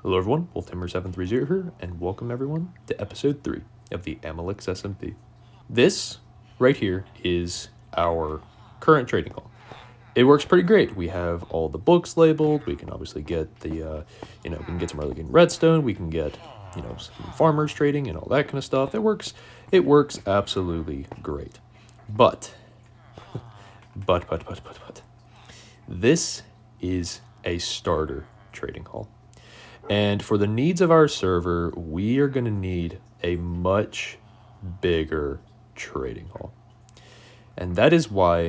Hello everyone, WolfTimber730 here, and welcome everyone to episode 3 of the Amelix SMP. This right here is our current trading hall. It works pretty great. We have all the books labeled. We can obviously get the, we can get some early redstone. We can get, some farmers trading and all that kind of stuff. It works absolutely great. But, this is a starter trading hall. And for the needs of our server, we are going to need a much bigger trading hall. And that is why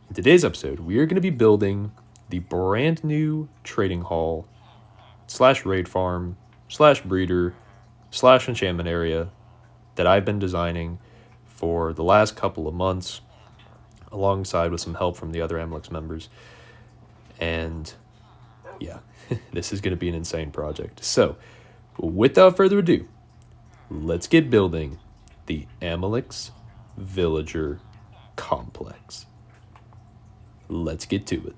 in today's episode, we are going to be building the brand new trading hall / raid farm / breeder / enchantment area that I've been designing for the last couple of months, alongside with some help from the other Amelix members. And yeah, this is going to be an insane project. So, without further ado, let's get building the Amelix Villager Complex. Let's get to it.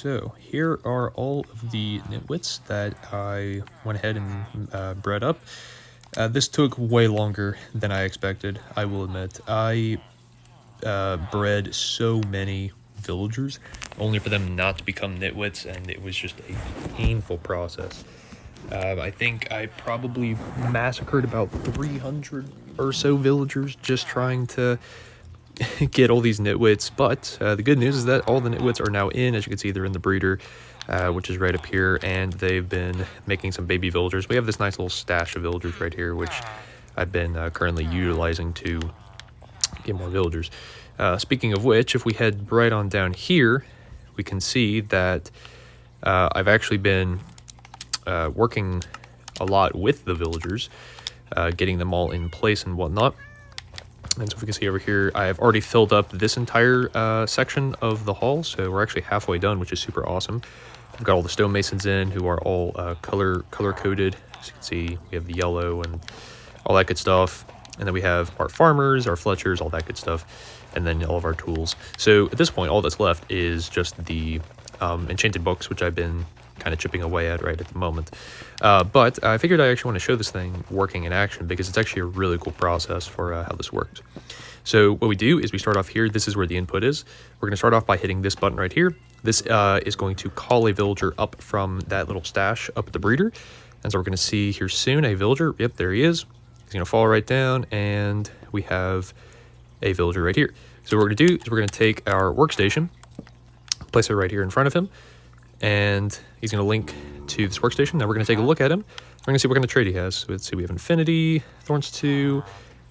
So here are all of the nitwits that I went ahead and bred up. This took way longer than I expected, I will admit. I bred so many villagers only for them not to become nitwits, and it was just a painful process. I think I probably massacred about 300 or so villagers just trying to get all these nitwits, but the good news is that all the nitwits are now in. As you can see, they're in the breeder, which is right up here, and they've been making some baby villagers. We have this nice little stash of villagers right here, which I've been currently utilizing to get more villagers. Speaking of which, if we head right on down here, we can see that I've actually been working a lot with the villagers, getting them all in place and whatnot. And so if we can see over here, I have already filled up this entire section of the hall, so we're actually halfway done, which is super awesome. I've got all the stonemasons in, who are all color coded. As you can see, we have the yellow and all that good stuff. And then we have our farmers, our fletchers, all that good stuff, and then all of our tools. So at this point, all that's left is just the enchanted books, which I've been kind of chipping away at right at the moment. But I figured I actually want to show this thing working in action because it's actually a really cool process for how this works. So what we do is we start off here. This is where the input is. We're going to start off by hitting this button right here. This is going to call a villager up from that little stash up at the breeder. And so we're going to see here soon a villager. Yep, there he is. He's going to fall right down, and we have a villager right here. So what we're going to do is we're going to take our workstation, place it right here in front of him, and he's going to link to this workstation. Now we're going to take a look at him. We're going to see what kind of trait he has. So let's see, we have Infinity, Thorns 2,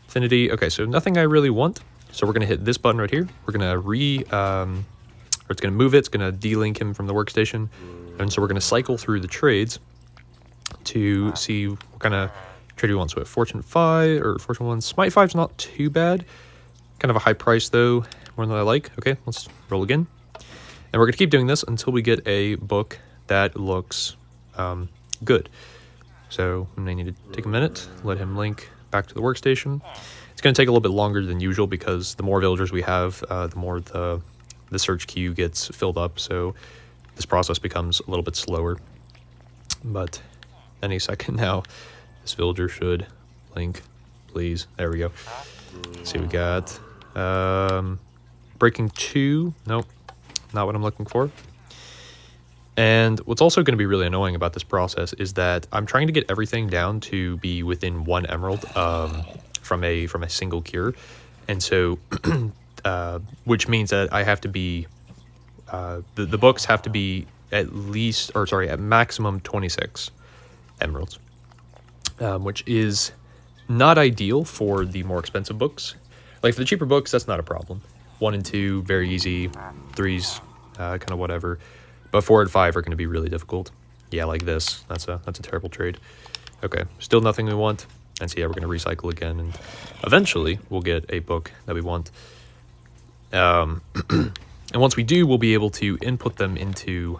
Affinity. Okay, so nothing I really want. So we're going to hit this button right here. We're going to or it's going to move it. It's going to delink him from the workstation. And so we're going to cycle through the trades to see what kind of trade we want. So we have Fortune 5 or Fortune 1. Smite 5 is not too bad. Kind of a high price though, more than I like. Okay, let's roll again. And we're going to keep doing this until we get a book that looks good. So I may need to take a minute, let him link back to the workstation. It's going to take a little bit longer than usual because the more villagers we have, the more the search queue gets filled up. So this process becomes a little bit slower. But any second now, this villager should link, please. There we go. Let's see what we got. Breaking 2. Nope. Not what I'm looking for. And what's also going to be really annoying about this process is that I'm trying to get everything down to be within 1 emerald from a single cure. And so, which means that I have to be, the books have to be at maximum 26 emeralds, which is not ideal for the more expensive books. Like for the cheaper books, that's not a problem. 1 and 2, very easy. 3's kind of whatever. But 4 and 5 are going to be really difficult. Yeah, like this. That's a terrible trade. Okay, still nothing we want. And so yeah, we're going to recycle again, and eventually we'll get a book that we want. And once we do, we'll be able to input them into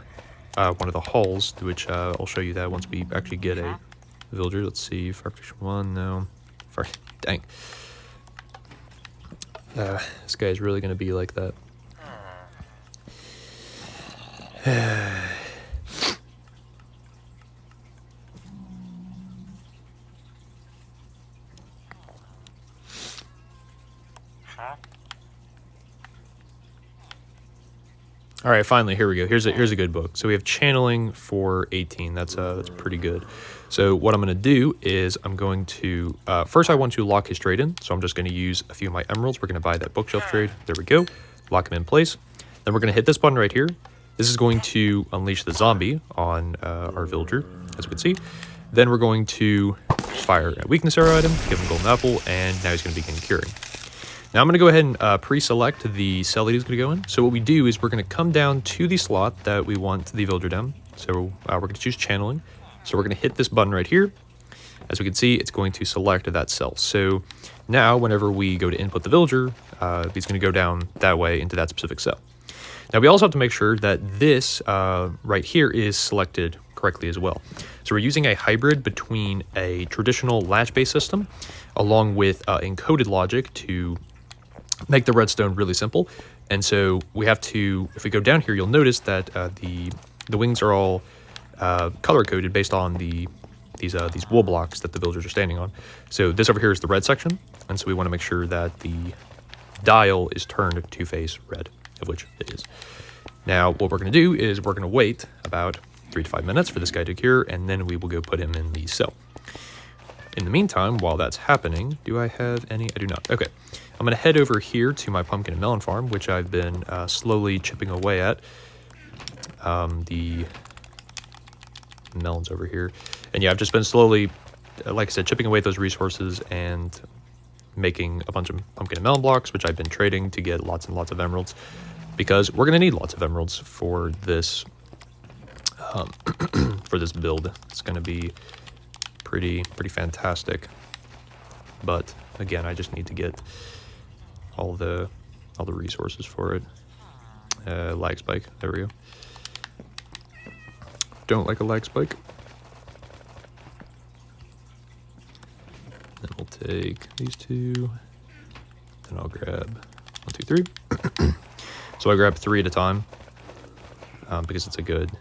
one of the halls, which I'll show you that once we actually get a villager. Let's see, Fabrication 1, no. Dang. This guy's really going to be like that. All right, finally, here we go. Here's a good book. So we have channeling for 18. That's pretty good. So what I'm going to do is I'm going to first I want to lock his trade in. So I'm just going to use a few of my emeralds. We're going to buy that bookshelf trade. There we go. Lock him in place. Then we're going to hit this button right here. This is going to unleash the zombie on our villager, as we can see. Then we're going to fire a weakness arrow at him, give him a golden apple, and now he's going to begin curing. Now I'm going to go ahead and pre-select the cell that he's going to go in. So what we do is we're going to come down to the slot that we want the villager down. So we're going to choose channeling. So we're going to hit this button right here. As we can see, it's going to select that cell. So now whenever we go to input the villager, he's going to go down that way into that specific cell. Now we also have to make sure that this right here is selected correctly as well. So we're using a hybrid between a traditional latch-based system along with encoded logic to make the redstone really simple. And so we have to, if we go down here, you'll notice that the wings are all color coded based on these wool blocks that the villagers are standing on. So this over here is the red section, and so we want to make sure that the dial is turned to face red, of which it is. Now what we're going to do is we're going to wait about 3 to 5 minutes for this guy to cure, and then we will go put him in the cell. In the meantime, while that's happening, do I have any? I do not. Okay, I'm going to head over here to my pumpkin and melon farm, which I've been slowly chipping away at. The melons over here. And yeah, I've just been slowly, like I said, chipping away at those resources and making a bunch of pumpkin and melon blocks, which I've been trading to get lots and lots of emeralds, because we're going to need lots of emeralds for this for this build. It's going to be pretty fantastic. But again, I just need to get all the resources for it. Lag spike. There we go. Don't like a lag spike. Then we'll take these two. Then I'll grab 1, 2, 3. So I grab 3 at a time because it's a good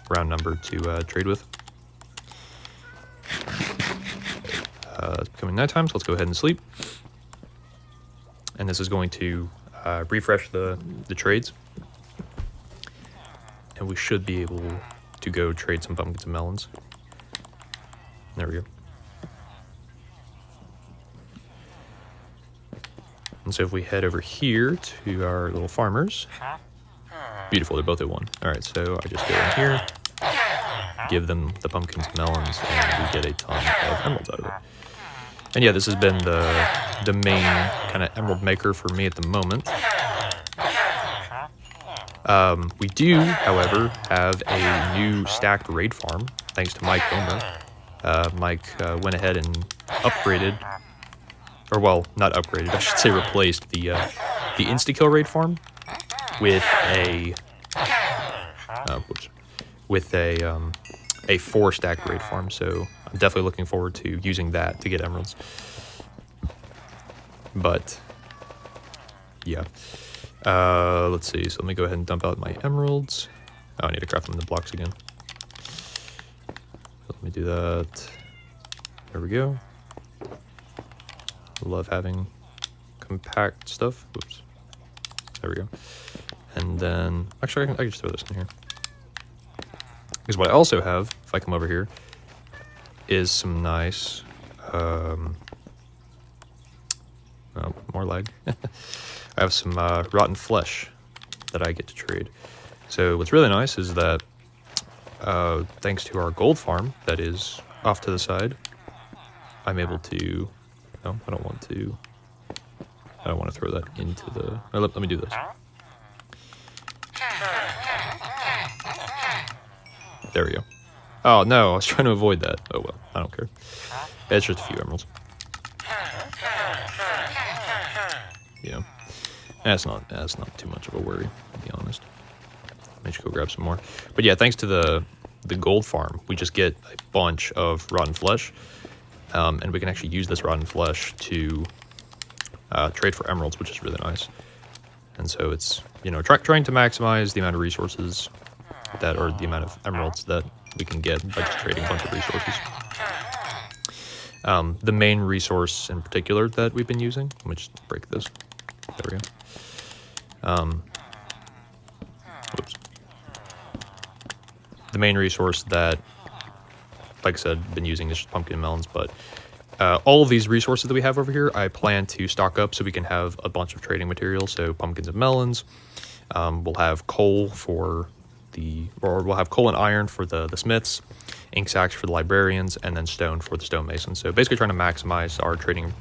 round number to trade with. It's becoming nighttime, so let's go ahead and sleep. And this is going to refresh the trades. And we should be able to go trade some pumpkins and melons. There we go. And so if we head over here to our little farmers, beautiful, they're both at 1. All right, so I just go in here, give them the pumpkins and melons, and we get a ton of emeralds out of it. And yeah, this has been the main kind of emerald maker for me at the moment. We do, however, have a new stacked raid farm, thanks to Mike Gomer. Mike went ahead and upgraded, or well, not upgraded, I should say replaced the insta-kill raid farm with a 4-stack raid farm. So I'm definitely looking forward to using that to get emeralds. But yeah. Let's see, so let me go ahead and dump out my emeralds. Oh, I need to craft them into blocks again. Let me do that. There we go. Love having compact stuff. Oops. There we go. And then, actually, I can just throw this in here. Because what I also have, if I come over here, is some nice, oh, more lag. I have some rotten flesh that I get to trade. So what's really nice is that thanks to our gold farm that is off to the side, I'm able to, no, I don't want to throw that into the, let me do this. There we go. Oh no, I was trying to avoid that. Oh well, I don't care. It's just a few emeralds. Yeah. That's not too much of a worry, to be honest. Let me just go grab some more. But yeah, thanks to the gold farm, we just get a bunch of rotten flesh, and we can actually use this rotten flesh to trade for emeralds, which is really nice. And so it's, you know, trying to maximize the amount of resources that, or the amount of emeralds that we can get by just trading a bunch of resources. The main resource in particular that we've been using, let me just break this. There we go. Whoops. The main resource that, like I said, been using is just pumpkin and melons, but all of these resources that we have over here, I plan to stock up so we can have a bunch of trading materials. So pumpkins and melons. We'll have coal for we'll have coal and iron for the smiths, ink sacks for the librarians, and then stone for the stonemasons. So basically trying to maximize our trading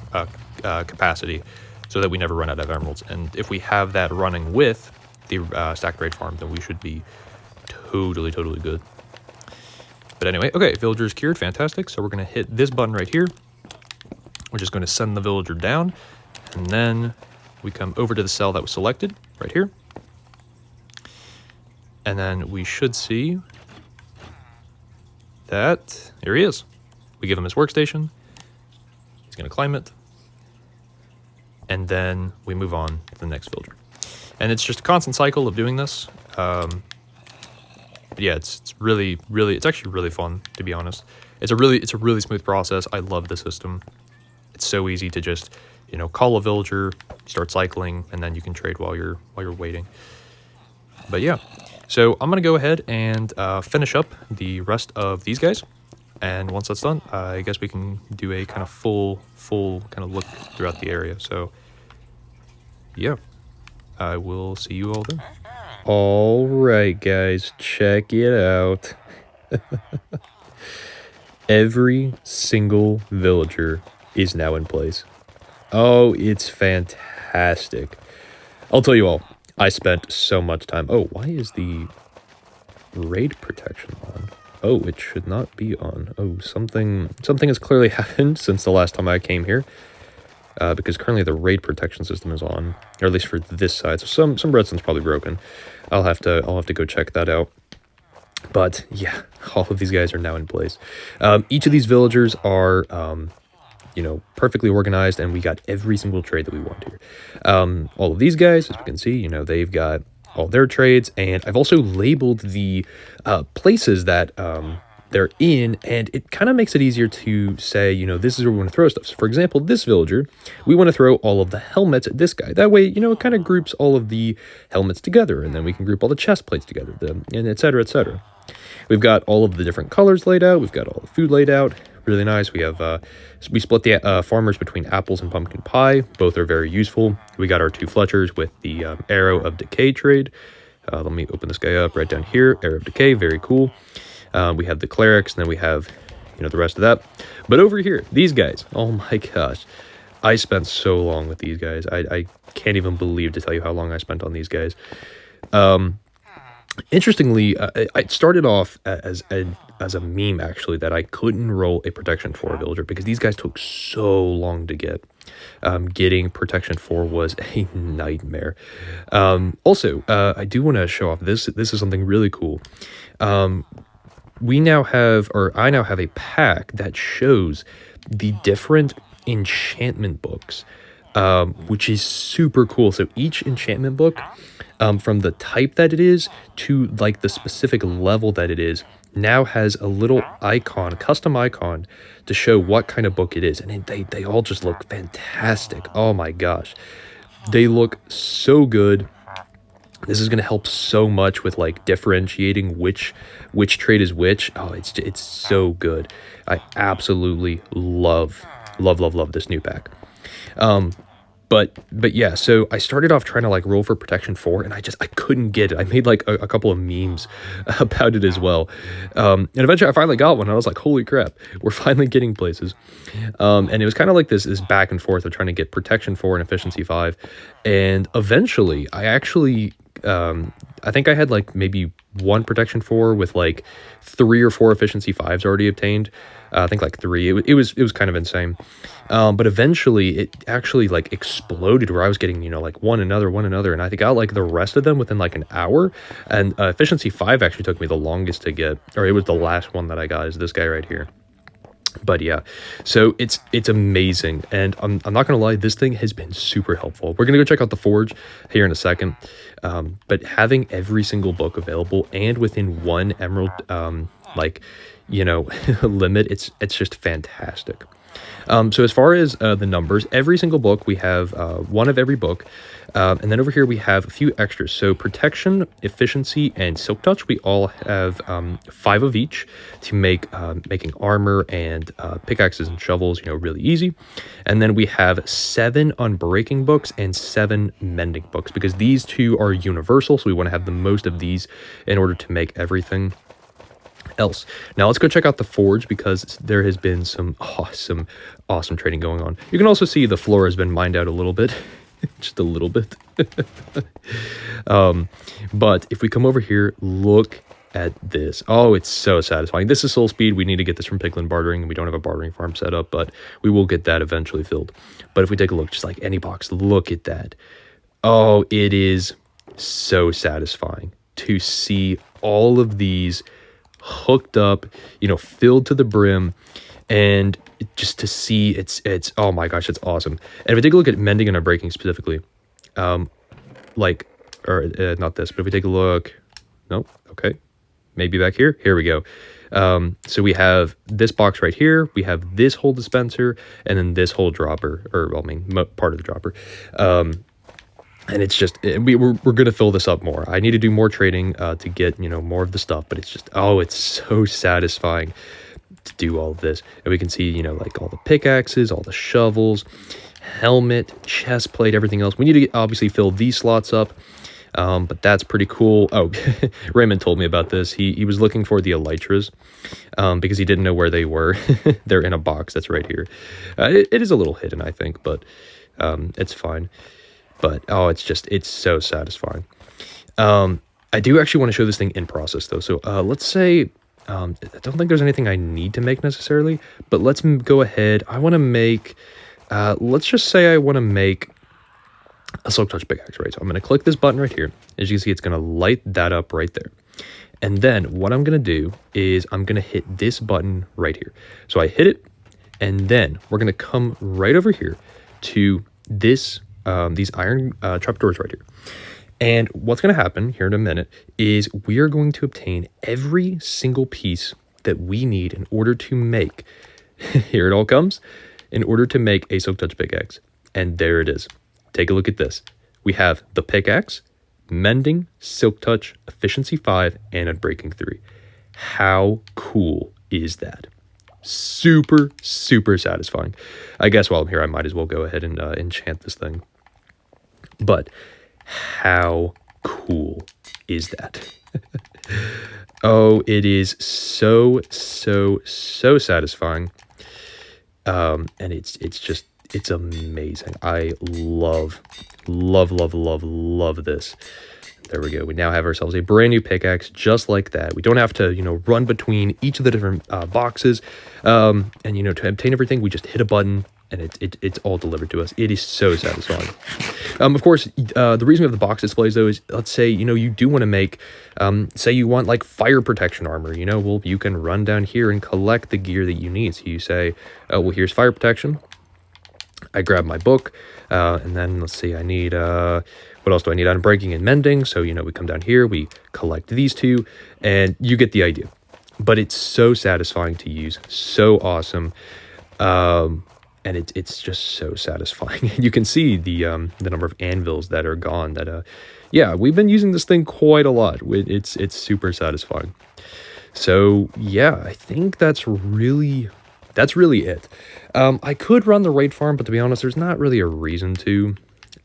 capacity so that we never run out of emeralds. And if we have that running with the stacked raid farm, then we should be totally good. But anyway, okay, villager's cured, fantastic. So we're going to hit this button right here, which is going to send the villager down. And then we come over to the cell that was selected right here. And then we should see that, here he is. We give him his workstation. He's going to climb it. And then we move on to the next villager. And it's just a constant cycle of doing this. But yeah, it's actually really fun, to be honest. It's a really smooth process. I love the system. It's so easy to just, you know, call a villager, start cycling, and then you can trade while you're waiting. But yeah, so I'm gonna go ahead and finish up the rest of these guys, and once that's done, I guess we can do a kind of full kind of look throughout the area. So yeah, I will see you all then. All right, guys, check it out. Every single villager is now in place. Oh, it's fantastic. I'll tell you all, I spent so much time. Oh, why is the raid protection on? Oh, it should not be on. Oh, something has clearly happened since the last time I came here. Because currently the raid protection system is on, or at least for this side. So some redstone's probably broken. I'll have to go check that out. But yeah, all of these guys are now in place. Each of these villagers are, you know, perfectly organized, and we got every single trade that we want here. All of these guys, as we can see, you know, they've got all their trades, and I've also labeled the places that they're in, and it kind of makes it easier to say, you know, this is where we want to throw stuff. So for example, this villager, we want to throw all of the helmets at this guy. That way, you know, it kind of groups all of the helmets together, and then we can group all the chest plates together, and et cetera, et cetera. We've got all of the different colors laid out. We've got all the food laid out. Really nice. We have we split the farmers between apples and pumpkin pie. Both are very useful. We got our two Fletchers with the Arrow of Decay trade. Let me open this guy up right down here. Arrow of Decay, very cool. We have the clerics, and then we have, you know, the rest of that. But over here, these guys, oh my gosh, I spent so long with these guys. I can't even believe to tell you how long I spent on these guys. Interestingly, I started off as a meme, actually, that I couldn't roll a protection 4 villager because these guys took so long to get. Getting protection 4 was a nightmare. Also, I do want to show off this. This is something really cool. We now have, or I now have, a pack that shows the different enchantment books, which is super cool. So each enchantment book, from the type that it is to like the specific level that it is, now has a little icon, custom icon, to show what kind of book it is. And they all just look fantastic. Oh my gosh. They look so good. This is going to help so much with like differentiating which trade is which. Oh, it's so good. I absolutely love this new pack. But yeah, so I started off trying to like roll for protection 4, and I couldn't get it. I made like a couple of memes about it as well. And eventually I finally got one. I was like, holy crap, we're finally getting places. And it was kind of like this back and forth of trying to get protection 4 and efficiency 5. And eventually I actually, I think I had like maybe 1 protection 4 with like 3 or 4 efficiency 5s already obtained. I think like 3. It was kind of insane. But eventually it actually like exploded where I was getting, you know, like one another, and I got like the rest of them within like an hour. And efficiency 5 actually took me the longest to get, or it was the last one that I got, is this guy right here. But yeah, so it's amazing, and I'm not gonna lie, this thing has been super helpful. We're gonna go check out the forge here in a second, but having every single book available and within 1 emerald like, you know, limit, it's just fantastic. So as far as the numbers, every single book, we have 1 of every book. And then over here we have a few extras. So protection, efficiency, and silk touch, we all have 5 of each to make making armor and pickaxes and shovels, you know, really easy. And then we have 7 unbreaking books and 7 mending books, because these 2 are universal. So we want to have the most of these in order to make everything else. Now let's go check out the forge, because there has been some awesome trading going on. You can also see the floor has been mined out a little bit. Just a little bit. But if we come over here, look at this. Oh, it's so satisfying. This is soul speed. We need to get this from Piglin bartering, and we don't have a bartering farm set up, but we will get that eventually filled. But if we take a look, just like any box, look at that. Oh, it is so satisfying to see all of these hooked up, you know, filled to the brim, and just to see it's oh my gosh, it's awesome. And if I take a look at mending and unbreaking specifically, like or not this, but if we take a look, nope, okay, maybe back here, here we go. So we have this box right here, we have this whole dispenser, and then this whole dropper, or well, I mean, part of the dropper. And it's just, we're going to fill this up more. I need to do more trading to get, more of the stuff, but it's just, oh, it's so satisfying to do all of this. And we can see, like all the pickaxes, all the shovels, helmet, chest plate, everything else. We need to obviously fill these slots up, but that's pretty cool. Oh, Raymond told me about this. He was looking for the elytras because he didn't know where they were. They're in a box that's right here. It is a little hidden, I think, but it's fine. But, oh, it's so satisfying. I do actually want to show this thing in process, though. So let's say, I don't think there's anything I need to make necessarily, but let's go ahead. I want to make, let's just say I want to make a Silk Touch pickaxe, right? So I'm going to click this button right here. As you can see, it's going to light that up right there. And then what I'm going to do is I'm going to hit this button right here. So I hit it, and then we're going to come right over here to this these iron trapdoors right here. And what's going to happen here in a minute is we are going to obtain every single piece that we need in order to make, here it all comes, in order to make a Silk Touch pickaxe. And there it is. Take a look at this. We have the pickaxe, mending, Silk Touch, efficiency 5, and unbreaking 3. How cool is that? Super, super satisfying. I guess while I'm here, I might as well go ahead and enchant this thing. But how cool is that? Oh, it is so, so, so satisfying. And it's amazing. I love this. There we go. We now have ourselves a brand new pickaxe just like that. We don't have to, run between each of the different boxes. And, to obtain everything, we just hit a button and it's all delivered to us. It is so satisfying. Of course, the reason we have the box displays, though, is let's say, you do want to make, say you want like fire protection armor, well, you can run down here and collect the gear that you need. So you say, oh, well, here's fire protection. I grab my book, and then let's see, I need, what else do I need? Unbreaking and mending. So, we come down here, we collect these two, and you get the idea. But it's so satisfying to use, so awesome. And it's just so satisfying. You can see the number of anvils that are gone. That yeah, we've been using this thing quite a lot. It's super satisfying. So yeah, I think that's really it. I could run the raid farm, but to be honest, there's not really a reason to.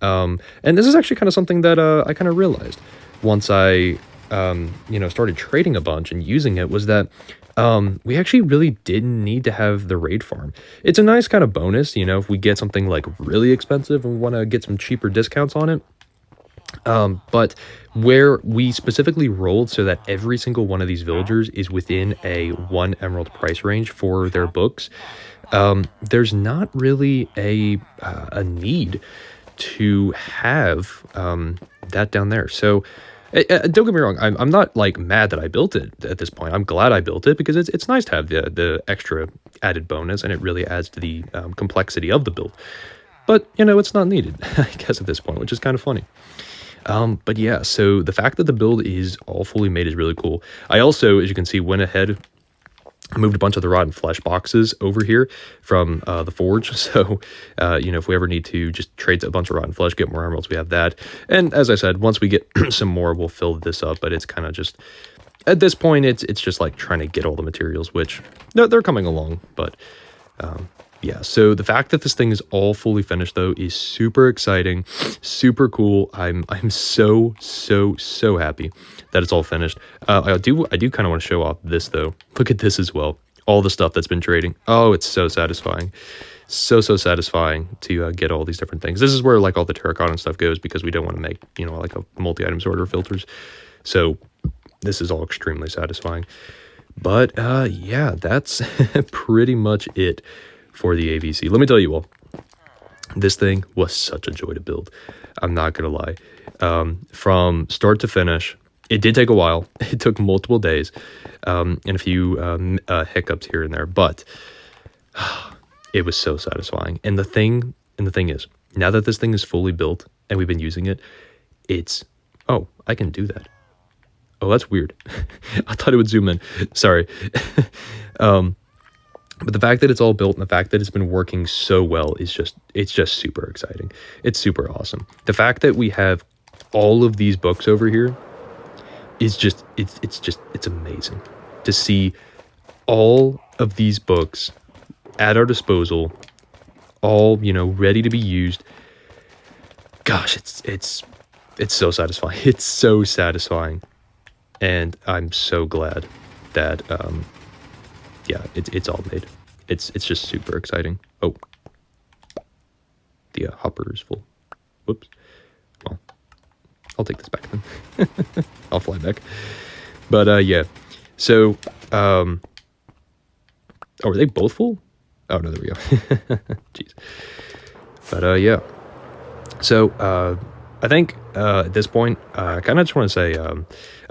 And this is actually kind of something that I kind of realized once I started trading a bunch and using it, was that we actually really didn't need to have the raid farm. It's a nice kind of bonus, if we get something like really expensive and want to get some cheaper discounts on it. But where we specifically rolled so that every single one of these villagers is within a 1 emerald price range for their books, there's not really a need to have that down there. So don't get me wrong, I'm not like mad that I built it at this point. I'm glad I built it because it's nice to have the extra added bonus, and it really adds to the complexity of the build. But, it's not needed, I guess, at this point, which is kind of funny. But yeah, so the fact that the build is all fully made is really cool. I also, as you can see, went ahead, moved a bunch of the rotten flesh boxes over here from the forge. So, if we ever need to just trade a bunch of rotten flesh, get more emeralds, we have that. And as I said, once we get some more, we'll fill this up. But it's kind of just, at this point, it's just like trying to get all the materials, which they're coming along. But yeah, so the fact that this thing is all fully finished, though, is super exciting, super cool. I'm so happy that it's all finished. I do kind of want to show off this, though. Look at this as well. All the stuff that's been trading. Oh, it's so satisfying. So satisfying to get all these different things. This is where like all the terracotta and stuff goes, because we don't want to make, like a multi-item sorter filters. So this is all extremely satisfying. But yeah, that's pretty much it for the AVC. Let me tell you all, this thing was such a joy to build. I'm not gonna lie. From start to finish, it did take a while. It took multiple days, and a few hiccups here and there, but it was so satisfying. And the thing is, now that this thing is fully built and we've been using it, it's Oh, I can do that. Oh, that's weird. I thought it would zoom in. Sorry. But the fact that it's all built and the fact that it's been working so well is it's just super exciting. It's super awesome. The fact that we have all of these books over here is it's amazing to see all of these books at our disposal, all, you know, ready to be used. Gosh, it's so satisfying. It's so satisfying. And I'm so glad that yeah, it's all made. It's just super exciting. Oh, the hopper is full. Whoops. Well, I'll take this back then. I'll fly back. But yeah. So oh, are they both full? Oh no, there we go. Jeez. But yeah. So I think at this point, I kind of just want to say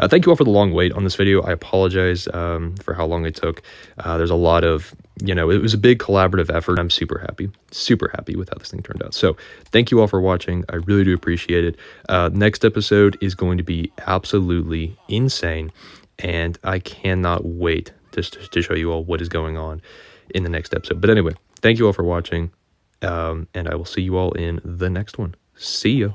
thank you all for the long wait on this video. I apologize for how long it took. There's a lot of, you know, it was a big collaborative effort. I'm super happy with how this thing turned out. So thank you all for watching. I really do appreciate it. Next episode is going to be absolutely insane, and I cannot wait to show you all what is going on in the next episode. But anyway, thank you all for watching, and I will see you all in the next one. See ya.